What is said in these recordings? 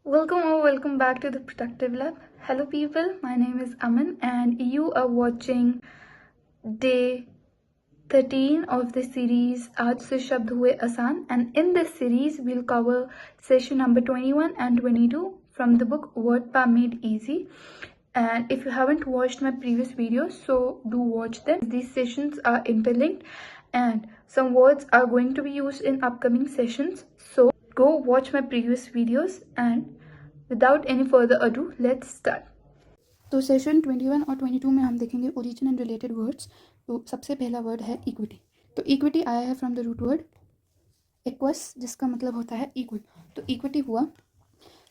Welcome back to the Productive Lab. Hello, people. My name is Aman, and you are watching day 13 of the series Aaj se Shabd Hue Aasan. And in this series, we'll cover session number 21 and 22 from the book WordPad Made Easy. And if you haven't watched my previous videos, so do watch them. These sessions are interlinked, and some words are going to be used in upcoming sessions. So go watch my previous videos, and without any further ado, let's start. तो session 21 और 22 में हम देखेंगे origin and related words. तो सबसे पहला word है equity. तो इक्विटी आया है from the root word equus, जिसका मतलब होता है इक्वल। तो इक्विटी हुआ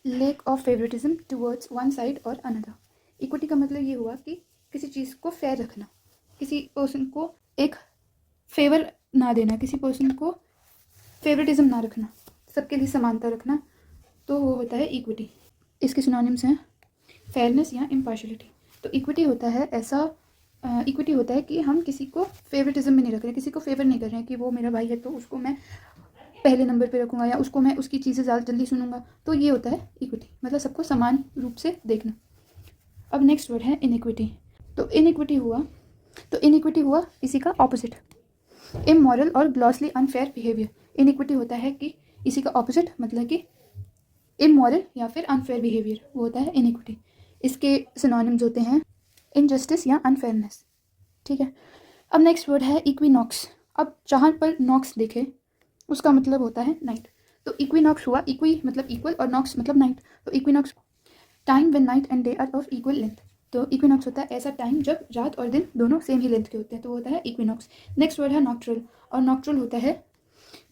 lack of favouritism towards one side और अनदर। इक्विटी का मतलब ये हुआ कि किसी चीज़ को फेयर रखना, किसी पर्सन को एक फेवर ना देना, किसी पर्सन को फेवरेटिज्म ना रखना, सबके लिए समानता रखना, तो वो होता है इक्विटी। इसके सिनोनिम्स हैं फेयरनेस या इम्पार्शलिटी। तो इक्विटी होता है ऐसा इक्विटी होता है कि हम किसी को फेवरेटिज्म में नहीं रख रहे, किसी को फेवर नहीं कर रहे हैं कि वो मेरा भाई है तो उसको मैं पहले नंबर पे रखूँगा या उसको मैं उसकी चीज़ें ज़्यादा जल्दी सुनूंगा। तो ये होता है इक्विटी, मतलब सबको समान रूप से देखना। अब नेक्स्ट वर्ड है इनइक्विटी। तो इनइक्विटी हुआ इसी का ऑपोजिट, इमोरल और ग्लॉसली अनफेयर बिहेवियर। इनइक्विटी होता है कि इसी का ऑपोजिट, मतलब कि इमोरल या फिर अनफेयर बिहेवियर, वो होता है इनइक्विटी। इसके सिनोनिम्स होते हैं इनजस्टिस या अनफेयरनेस। ठीक है। अब नेक्स्ट वर्ड है इक्विनॉक्स। अब जहाँ पर नॉक्स देखे उसका मतलब होता है नाइट। तो इक्विनॉक्स हुआ, इक्वी मतलब इक्वल और नॉक्स मतलब नाइट। तो equinox time when night and day are of equal length. तो इक्विनॉक्स होता है ऐसा टाइम जब रात और दिन दोनों सेम ही लेंथ के होते हैं, तो वो होता है इक्विनॉक्स। नेक्स्ट वर्ड है नॉक्ट्रल, और नॉक्ट्रल होता है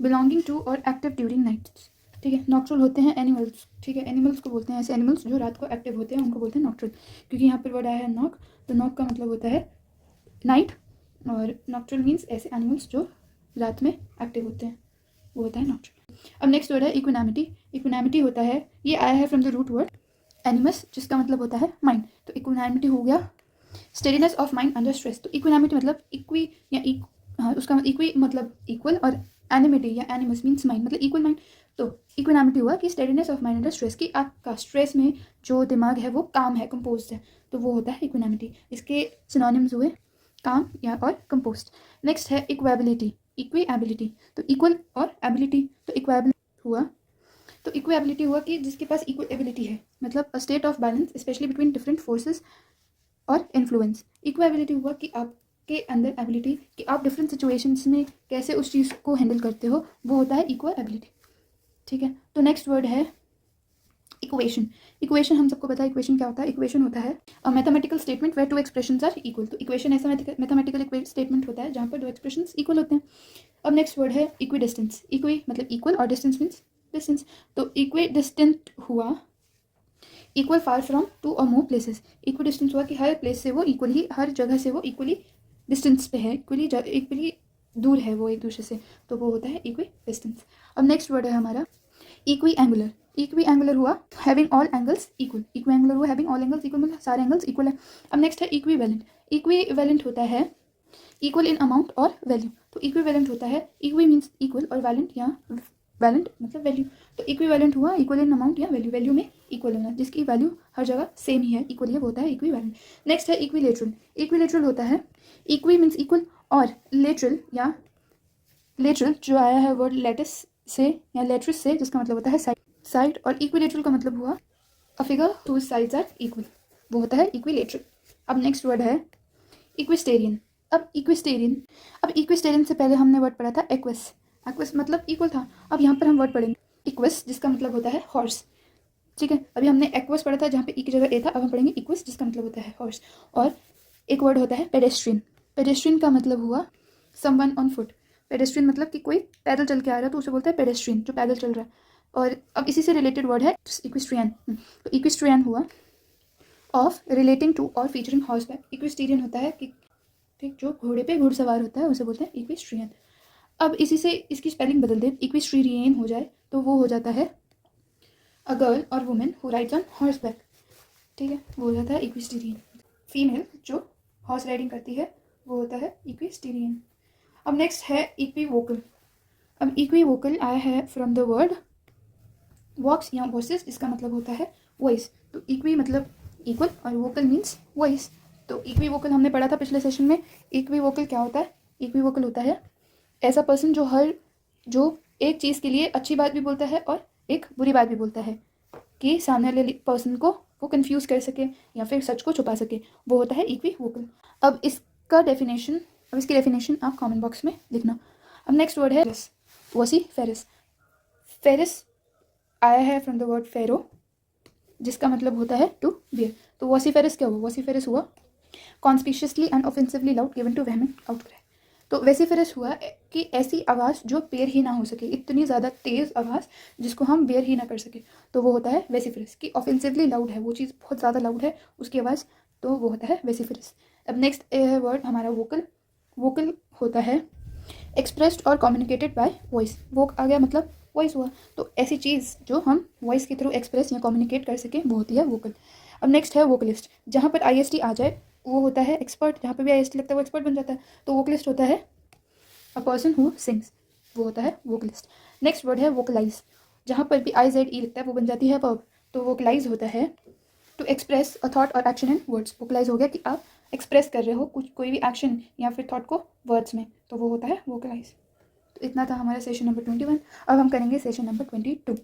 बिलोंगिंग टू और एक्टिव ड्यूरिंग नाइट्स। ठीक है। नॉक्ट्रल होते हैं एनिमल्स। ठीक है। एनिमल्स को बोलते हैं ऐसे एनिमल्स जो रात को एक्टिव होते हैं, उनको बोलते हैं नॉक्ट्रल। क्योंकि यहाँ पर वर्ड आया है नॉक, तो नॉक का मतलब होता है नाइट, और नॉक्ट्रल मीन्स ऐसे एनिमल्स जो रात में एक्टिव होते हैं, वो होता है नॉक्ट्रल। अब नेक्स्ट वर्ड है इक्विनामिटी। इक्विनामिटी होता है, ये आया है from the root word animus, जिसका मतलब होता है माइंड। तो इक्विनामिटी हो गया steadiness of mind under stress. तो इक्विनामिटी मतलब इक्वी या उसका इक्वी मतलब इक्वल, और एनिमिटी या एनिमस मीन्स माइंड मतलब इक्वल माइंड। तो इक्विनामिटी हुआ कि steadiness of mind under stress, कि आपका स्ट्रेस में जो दिमाग है वो काम है, कंपोज्ड है, तो वो होता है इक्विनामिटी। इसके सिनोनिम्स हुए काम या और कंपोज्ड। नेक्स्ट है इक्वेबिलिटी, इक्विएबिलिटी। तो इक्वल और एबिलिटी, तो इक्वेबिलिटी हुआ, तो इक्विएबिलिटी हुआ कि जिसके पास इक्वल एबिलिटी है, मतलब a state of balance specially between different forces और इन्फ्लुएंस। इक्विएबिलिटी हुआ कि आपके अंदर एबिलिटी कि आप डिफरेंट सिचुएशंस में कैसे उस चीज़ को हैंडल करते हो, वो होता है इक्वल एबिलिटी। ठीक है। तो नेक्स्ट वर्ड है इक्वेशन। इक्वेशन हम सबको पता है इक्वेशन क्या होता है। इक्वेशन होता है a mathematical statement where two expressions are equal. तो इक्वेशन ऐसा मैथमेटिकल स्टेटमेंट होता है जहाँ पर दो एक्सप्रेशंस इक्वल होते हैं। अब नेक्स्ट वर्ड है इक्वी डिस्टेंस। इक्वी मतलब इक्वल और डिस्टेंस मीन्स डिस्टेंस। तो इक्वी डिस्टेंट हुआ इक्वल फार फ्रॉम टू और मोर प्लेसेस। इक्वी डिस्टेंस हुआ कि हर प्लेस से वो इक्वली, हर जगह से वो इक्वली डिस्टेंस पे है, इक्वली दूर है वो एक दूसरे से, तो वो होता है इक्वी डिस्टेंस। अब नेक्स्ट वर्ड है हमारा इक्वी एंगुलर। इक्वी एंगुलर हुआ having all angles equal. Equi angular हुआ हैविंग ऑल एंगल्स इक्वल, मतलब सारे एंगल्स इक्वल है। अब नेक्स्ट है इक्विवेलेंट। इक्विवेलेंट होता है इक्वल इन अमाउंट और वैल्यू। तो इक्विवेलेंट होता है इक्वी मीन्स इक्वल और वैलेंट या वैलेंट मतलब वैल्यू। तो इक्विवेलेंट हुआ इक्वल इन अमाउंट या वैल्यू, वैल्यू में इक्वल होना, जिसकी वैल्यू हर जगह सेम ही है, इक्वल है, वो होता है इक्विवेलेंट। नेक्स्ट है इक्विलेटरल। इक्विलेटरल होता है इक्वी मीन्स इक्वल और लेटरल या लेटरल जो आया है वर्ड लेटिस से या लेट्रिस से, जिसका मतलब होता है साइड, और इक्विलेटरल का मतलब हुआ a figure whose sides are equal, वो होता है इक्विलेटरल। अब नेक्स्ट वर्ड है इक्विस्टेरियन। अब इक्विस्टेरियन से पहले हमने वर्ड पढ़ा था एक्वस। एक्वस मतलब इक्वल था। अब यहाँ पर हम वर्ड पढ़ेंगे इक्वस, जिसका मतलब होता है हॉर्स। ठीक है। अभी हमने एक्वस पढ़ा था जहाँ पे ई की जगह ए था, अब हम पढ़ेंगे इक्वस, जिसका मतलब होता है हॉर्स। और एक वर्ड होता है पेडेस्ट्रियन। पेडेस्ट्रियन का मतलब हुआ समवन ऑन फुट। पेडेस्ट्रियन मतलब कि कोई पैदल चल के आ रहा है, तो उसे बोलते हैं पेडेस्ट्रियन, जो पैदल चल रहा है। और अब इसी से रिलेटेड वर्ड है इक्विस्ट्रियन। तो इक्विस्ट्रियन हुआ ऑफ रिलेटिंग टू और फीचरिंग हॉर्सबैक। इक्विस्टेरियन होता है कि ठीक जो घोड़े पे घुड़सवार होता है, उसे बोलते हैं इक्विस्ट्रियन। अब इसी से इसकी स्पेलिंग बदल दे, इक्विस्ट्रियन हो जाए, तो वो हो जाता है अ गर्ल और women who rides on horseback. ठीक है। वो हो जाता है इक्विस्टेरियन। फीमेल जो हॉर्स राइडिंग करती है, वो होता है इक्विस्टेरियन। अब नेक्स्ट है इक्विवोकल। अब इक्विवोकल आया है फ्रॉम द वर्ड वॉक्स या वॉइसेस, जिसका मतलब होता है वॉइस। तो इक्वी मतलब इक्वल और वोकल मीन्स वॉइस। तो इक्वी वोकल हमने पढ़ा था पिछले सेशन में। इक्वी वोकल क्या होता है? इक्वी वोकल होता है ऐसा पर्सन जो एक चीज़ के लिए अच्छी बात भी बोलता है और एक बुरी बात भी बोलता है, कि सामने वाले पर्सन को वो कंफ्यूज कर सके या फिर सच को छुपा सके, वो होता है इक्वी वोकल। अब इसकी डेफिनेशन आप कमेंट बॉक्स में लिखना। अब नेक्स्ट वर्ड है वोसिफेरस। फेरिस आया है फ्रॉम द वर्ड फेरो, जिसका मतलब होता है टू बियर। तो वोसिफेरस क्या हुआ? वोसिफेरस हुआ conspicuously and offensively loud given to vehement outcry. तो वेसिफेरस हुआ कि ऐसी आवाज़ जो बेर ही ना हो सके, इतनी ज़्यादा तेज़ आवाज़ जिसको हम बेर ही ना कर सके, तो वो होता है वेसिफेरस। कि ऑफेंसिवली लाउड है, वो चीज़ बहुत ज़्यादा लाउड है उसकी आवाज़, तो वो होता है वेसिफेरस। अब नेक्स्ट है वर्ड हमारा वोकल। वोकल होता है एक्सप्रेस्ड और कम्युनिकेटेड बाय वॉइस। वोक आ गया मतलब वॉइस हुआ, तो ऐसी चीज़ जो हम वॉइस के थ्रू एक्सप्रेस या कम्युनिकेट कर सकें वो होती है वोकल। अब नेक्स्ट है वोकलिस्ट। जहाँ पर IST आ जाए वो होता है एक्सपर्ट, जहाँ पे भी IST लगता है वो एक्सपर्ट बन जाता है। तो वोकलिस्ट होता है अ पर्सन हु सिंग्स, वो होता है वोकलिस्ट। नेक्स्ट वर्ड है वोकलाइज। जहाँ पर भी IZE लगता है वो बन जाती है वर्ब। तो वोकलाइज होता है टू एक्सप्रेस अ थॉट और एक्शन इन वर्ड्स। वोकलाइज हो गया कि आप एक्सप्रेस कर रहे हो कोई भी एक्शन या फिर थॉट को वर्ड्स में, तो वो होता है वोकलाइज। तो इतना था हमारा सेशन नंबर 21। अब हम करेंगे सेशन नंबर 22।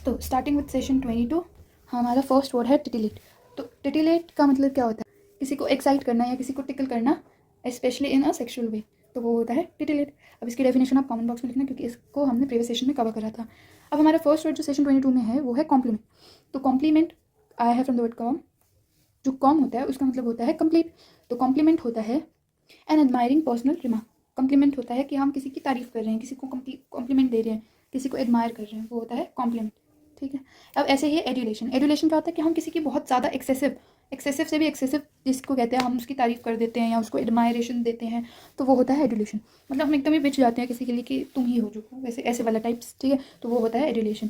तो स्टार्टिंग विद सेशन 22 हमारा फर्स्ट वर्ड है टिटिलेट। तो टिटिलेट का मतलब क्या होता है? किसी को एक्साइट करना या किसी को टिकल करना, स्पेशली इन अ सेक्सुअल वे, तो वो होता है टिटिलेट। अब इसकी डेफिनेशन आप कमेंट बॉक्स में लिखना, क्योंकि इसको हमने प्रीवियस सेशन में कवर करा था। अब हमारा फर्स्ट वर्ड जो सेशन 22 में है वो है कॉम्प्लीमेंट। तो कॉम्प्लीमेंट आया है फ्रॉम द वर्ड कॉम। जो कॉम होता है उसका मतलब होता है कंप्लीट। तो कॉम्प्लीमेंट होता है an admiring personal remark. Compliment होता है कि हम किसी की तारीफ कर रहे हैं, किसी को कॉम्प्लीमेंट दे रहे हैं, किसी को एडमायर कर रहे हैं, वो होता है कॉम्प्लीमेंट। ठीक है। अब ऐसे ही एडुलेशन। एडुलेशन क्या होता है कि हम किसी की बहुत ज़्यादा एक्सेसिव से भी एक्सेसिव जिसको कहते हैं, हम उसकी तारीफ कर देते हैं या उसको एडमायरेशन देते हैं, तो वो होता है एडुलेशन। मतलब हम एकदम ही बिछ जाते हैं किसी के लिए कि तुम ही हो जो, वैसे ऐसे वाला टाइप्स। ठीक है, तो वो होता है एडुलेशन।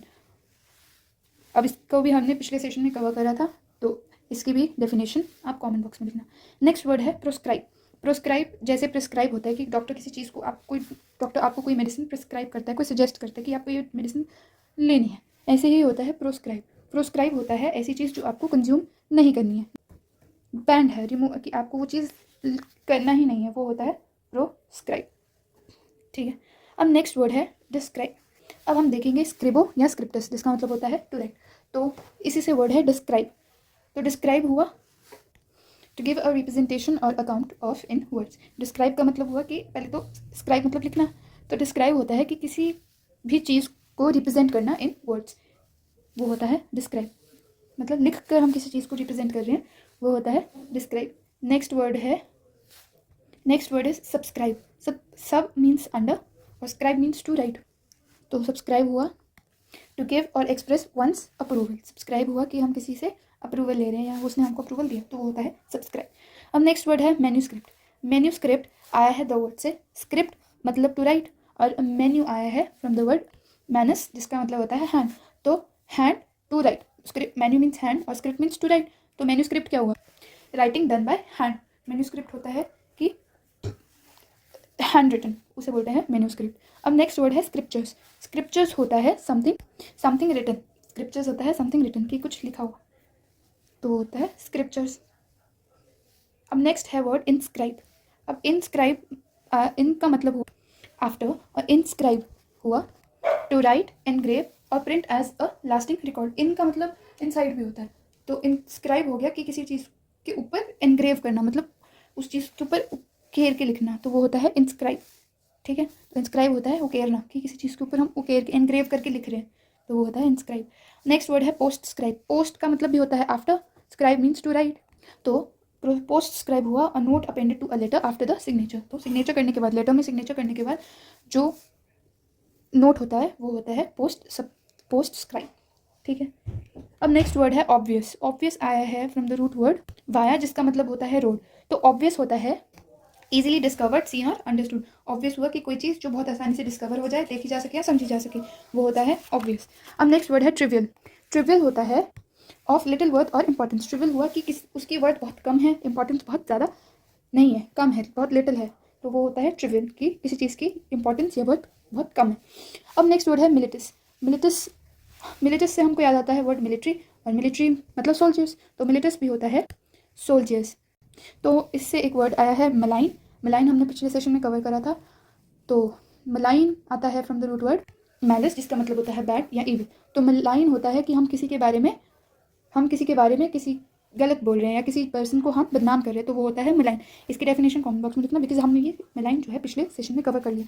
अब इसको भी हमने पिछले सेशन में कवर करा था, तो इसकी भी डेफिनेशन आप कमेंट बॉक्स में लिखना। नेक्स्ट वर्ड है प्रोस्क्राइब। प्रोस्क्राइब जैसे प्रिस्क्राइब होता है कि डॉक्टर किसी चीज़ को डॉक्टर आपको कोई मेडिसिन प्रिस्क्राइब करता है, कोई सजेस्ट करता है कि आपको ये मेडिसिन लेनी है, ऐसे ही होता है प्रोस्क्राइब। प्रोस्क्राइब होता है ऐसी चीज़ जो आपको कंज्यूम नहीं करनी है, बैंड है, रिमूव, कि आपको वो चीज़ करना ही नहीं है, वो होता है प्रोस्क्राइब। ठीक है। अब नेक्स्ट वर्ड है डिस्क्राइब। अब हम देखेंगे स्क्रिबो या स्क्रिप्टस, जिसका मतलब होता है टू राइट। तो इसी से वर्ड है डिस्क्राइब। तो डिस्क्राइब हुआ टू गिव अ रिप्रेजेंटेशन और account of in words. Describe का मतलब हुआ कि पहले तो स्क्राइब मतलब लिखना, तो डिस्क्राइब होता है कि किसी भी चीज़ को रिप्रेजेंट करना इन वर्ड्स, वो होता है डिस्क्राइब। मतलब लिख कर हम किसी चीज़ को रिप्रेजेंट कर रहे हैं, वो होता है describe. Next word is subscribe. सब मीन्स अंडर और स्क्राइब मीन्स टू राइट। तो सब्सक्राइब हुआ टू गिव और एक्सप्रेस वंस अप्रूवल। सब्सक्राइब हुआ कि हम किसी से अप्रूवल ले रहे हैं या उसने हमको अप्रूवल दिया, तो वो होता है सब्सक्राइब। अब नेक्स्ट वर्ड है मैन्यूस्क्रिप्ट। मैन्यूस्क्रिप्ट आया है द वर्ड से स्क्रिप्ट मतलब टू राइट, और मेन्यू आया है फ्रॉम द वर्ड मैनस, जिसका मतलब होता है हैंड। तो hand to write, script, manu means hand और स्क्रिप्ट मीन्स टू राइट। तो मैन्यूस्क्रिप्ट क्या हुआ? Writing done by hand. Manuscript होता है कि हैंड रिटन, उसे बोलते हैं मैन्यूस्क्रिप्ट। अब नेक्स्ट वर्ड है स्क्रिप्चर्स। स्क्रिप्चर्स होता है समथिंग रिटन। स्क्रिप्चर्स होता है समथिंग रिटन, कि कुछ लिखा हुआ, तो होता है स्क्रिप्चर्स। अब नेक्स्ट है वर्ड इंस्क्राइब। अब इंस्क्राइब इन का मतलब हुआ आफ्टर, और इंस्क्राइब हुआ टू राइट, एनग्रेव और print as a lasting record. In का मतलब इनसाइड भी होता है। तो इंस्क्राइब हो गया कि किसी चीज़ के ऊपर एनग्रेव करना, मतलब उस चीज़ के ऊपर उकेर के लिखना, तो वो होता है इंस्क्राइब। ठीक है। तो इंस्क्राइब होता है उकेरना, कि किसी चीज़ के ऊपर हम उकेर के एनग्रेव करके लिख रहे हैं, तो वो होता है इंस्क्राइब। नेक्स्ट वर्ड है पोस्ट स्क्राइब। पोस्ट का मतलब भी होता है after, scribe means to write. तो पोस्ट स्क्राइब हुआ a note appended to a letter after the signature. तो सिग्नेचर करने के बाद, लेटर में सिग्नेचर करने के बाद जो नोट होता है वो होता है पोस्ट स्क्राइब। ठीक है। अब नेक्स्ट वर्ड है ऑब्वियस। ऑब्वियस आया है from the root word via, जिसका मतलब होता है रोड। तो ऑब्वियस होता है इजीली डिस्कवर्ड, सीन और अंडरस्टूड। ऑब्वियस हुआ कि कोई चीज़ जो बहुत आसानी से डिस्कवर हो जाए, देखी जा सके या समझी जा सके, वो होता है ऑब्वियस। अब नेक्स्ट वर्ड है ट्रिवियल। ट्रिवियल होता है ऑफ लिटिल वर्थ और इंपॉर्टेंस। ट्रिवियल हुआ कि उसकी वर्थ बहुत कम है, इंपॉर्टेंस बहुत ज़्यादा नहीं है, कम है, बहुत लिटिल है, तो वो होता है ट्रिवियल, कि किसी चीज़ की इंपॉर्टेंस या वर्थ बहुत कम है। अब नेक्स्ट वर्ड है मिलिटस। मिलिटस मिलिटस से हमको याद आता है वर्ड मिलिट्री, और मिलिट्री मतलब सोल्जर्स, तो मिलिटस भी होता है सोल्जर्स। तो इससे एक वर्ड आया है मलाइन। मलाइन हमने पिछले सेशन में कवर करा था। तो मलाइन आता है from the root word malice, जिसका मतलब होता है बैड या इविल। तो मलाइन होता है कि हम किसी के बारे में किसी गलत बोल रहे हैं या किसी पर्सन को हम बदनाम कर रहे हैं, तो वो होता है मलाइन। इसकी डेफिनेशन कमेंट बॉक्स में लिखना, बिकॉज हमने ये मलाइन जो है पिछले सेशन में कवर कर लिया,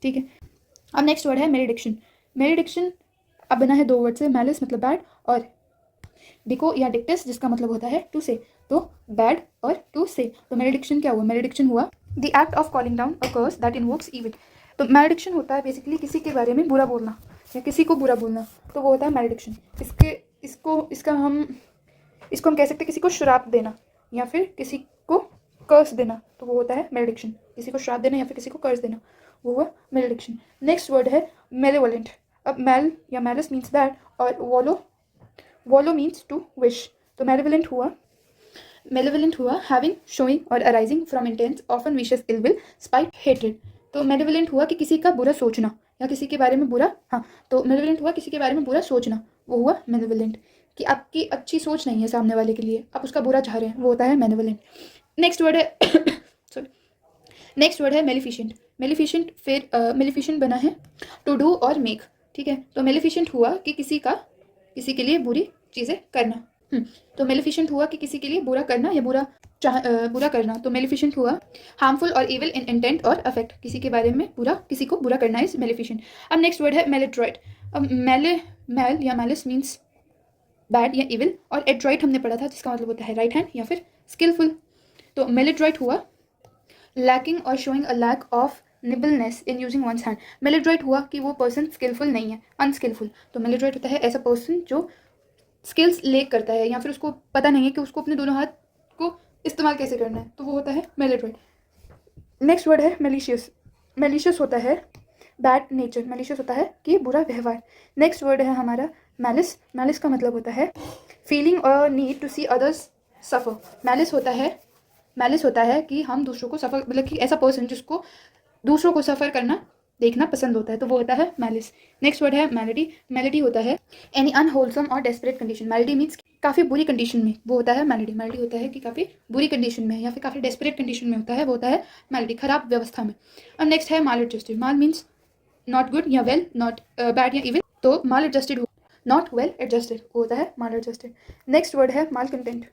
ठीक है। अब नेक्स्ट वर्ड है मेलेडिक्शन। मेलेडिक्शन अब बना है दो वर्ड से, मैलिस मतलब बैड और डिको या डिक्टस जिसका मतलब होता है टू से, तो बैड और टू से। तो मेलेडिक्शन क्या हुआ? मेलेडिक्शन हुआ the act of calling down a curse that invokes evil. तो मेलेडिक्शन होता है बेसिकली किसी के बारे में बुरा बोलना या किसी को बुरा बोलना, तो वो होता है मेलेडिक्शन। इसको हम कह सकते हैं किसी को श्राप देना या फिर किसी को कर्स देना, तो वो होता है मेलेडिक्शन। किसी को श्राप देना या फिर किसी को कर्स देना, वो हुआ मेलेडिक्शन। नेक्स्ट वर्ड है मेलेवोलेंट। अब मेल या मैलिस मीन्स बैड और वोलो मीन्स टू विश। तो मेलेवोलेंट हुआ हैविंग, शोइंग और arising from intense often wishes ill will spite hatred. तो मेलेवोलेंट हुआ कि किसी का बुरा सोचना या किसी के बारे में बुरा, तो मेलेवोलेंट हुआ किसी के बारे में बुरा सोचना, वो हुआ मेलेवोलेंट। कि आपकी अच्छी सोच नहीं है सामने वाले के लिए, आप उसका बुरा चाह रहे हैं, वो होता है मेलेवोलेंट। नेक्स्ट वर्ड है मेलिफिशेंट। मेलिफिशेंट बना है टू डू और मेक, ठीक है। तो मेलिफिशेंट हुआ कि किसी के लिए बुरी चीज़ें करना। तो मेलिफिशेंट हुआ कि किसी के लिए बुरा करना या बुरा करना। तो मेलिफिशेंट हुआ हार्मफुल और इविल इन इंटेंट और अफेक्ट, किसी के बारे में किसी को बुरा करना इज मेलिफिशेंट। अब नेक्स्ट वर्ड है मेलिड्रॉइट। अब मेल या मैलिस मीन्स बैड या इविल, और एड्रॉइट हमने पढ़ा था जिसका मतलब होता है राइट हैंड या फिर स्किलफुल। तो मेलिड्रॉइट हुआ लैकिंग और showing a lack of nimbleness in using one's hand. Maladroit हुआ कि वो पर्सन स्किलफुल नहीं है, अनस्किलफुल। तो मेलिड्रॉइट होता है ऐसा पर्सन जो स्किल्स लेक करता है या फिर उसको पता नहीं है कि उसको अपने दोनों हाथ को इस्तेमाल कैसे करना है, तो वो होता है मेलिड्रॉइट। नेक्स्ट वर्ड है मेलिशियस। मेलिशियस होता है बैड नेचर, मेलिशियस होता है कि बुरा व्यवहार। नेक्स्ट वर्ड है हमारा मैलिस। मैलिस का मतलब होता है feeling a need to see others suffer. Malice होता है कि हम दूसरों को सफ़र, मतलब कि ऐसा पर्सन जिसको दूसरों को सफ़र करना देखना पसंद होता है, तो वो होता है मैलिस। नेक्स्ट वर्ड है मेलेडी। मेलेडी होता है एनी अनहोलसम और डेस्परेट कंडीशन। मेलेडी मीन्स काफ़ी बुरी कंडीशन में, वो होता है मेलेडी। मेलेडी होता है कि काफ़ी बुरी कंडीशन में या फिर काफ़ी डेस्परेट कंडीशन में होता है, वो होता है मेलेडी, खराब व्यवस्था में। और नेक्स्ट है maladjusted. Mal means not good या वेल, नॉट बैड या इविल, तो maladjusted not well adjusted, वो होता है माल एडजस्टेड। नेक्स्ट वर्ड है माल कंटेंट।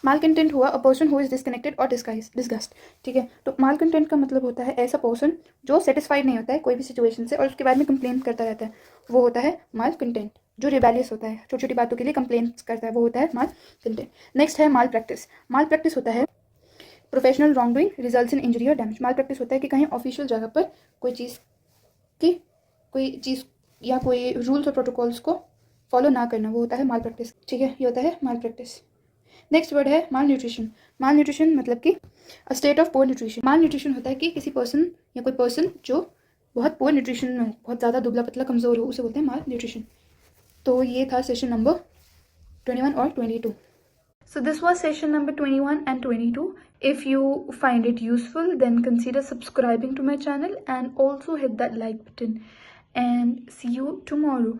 माल कंटेंट हुआ a person who is disconnected और डिस्गस्ट, ठीक है। तो माल कंटेंट का मतलब होता है ऐसा पर्सन जो सेटिस्फाइड नहीं होता है कोई भी सिचुएशन से और उसके बारे में कंप्लेन करता रहता है, वो होता है माल कंटेंट। जो रिबेलियस होता है, छोटी छोटी बातों के लिए कंप्लेन करता है, वो होता है माल कंटेंट। नेक्स्ट है माल प्रैक्टिस। माल प्रैक्टिस होता है professional wrong doing results in injury और डैमेज। माल प्रैक्टिस होता है कि कहीं ऑफिशियल जगह पर कोई चीज़ या कोई रूल्स और प्रोटोकॉल्स को फॉलो ना करना, वो होता है माल प्रैक्टिस, ठीक है। ये होता है माल प्रैक्टिस। नेक्स्ट वर्ड है माल न्यूट्रिशन। माल न्यूट्रिशन मतलब कि a state of poor nutrition. Mall nutrition होता है कि किसी पर्सन या कोई पर्सन जो बहुत पुअर न्यूट्रिशन में हो, बहुत ज़्यादा दुबला पतला कमज़ोर हो, उसे बोलते हैं माल न्यूट्रिशन। तो ये था सेशन नंबर 21 और 22. So this was session number 21 and 22. If you find it useful, then consider subscribing to my channel and also hit that like button. And see you tomorrow.